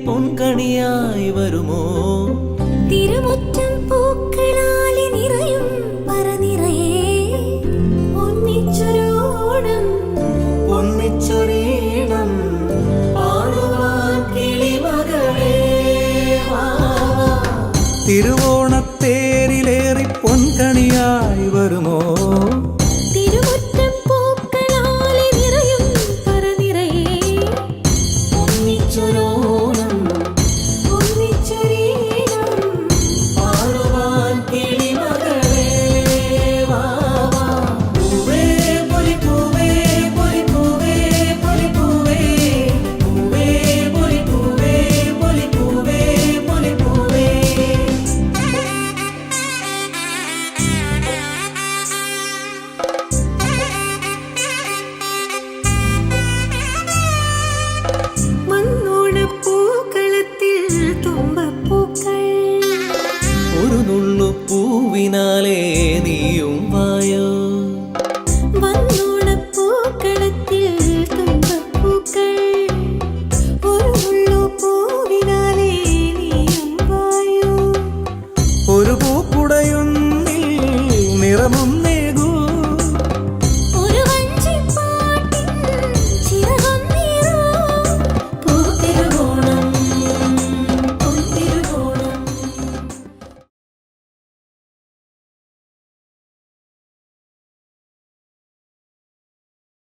പൊൻകണിയായി വരുമോ? തിരുമുറ്റം പൂക്കളാലെ നിറയും പറനിറയെ ഒന്നിച്ചൊരോണം ഒന്നിച്ചൊരീണം പാടുവാൻ കിളിമകളേ വാ. തിരുവോണത്തേരിലേറി പൊൻകണിയായി വരുമോ? തിരുമുറ്റം പൂക്കളാലെ നിറയും പറനിറയെ ഒന്നിച്ചൊരോണം ഒന്നിച്ചൊരീണം പാടുവാൻ കിളിമകളേ വാ വാ. പൂവേ പൊലിപ്പൂവേ പൊലിപ്പൂവേ പൊലിപ്പൂവേ പൂവേ പൊലിപ്പൂവേ പൊലിപ്പൂവേ പൊലിപ്പൂവേ. മണ്ണോണപ്പൂക്കളത്തിൽ തുമ്പ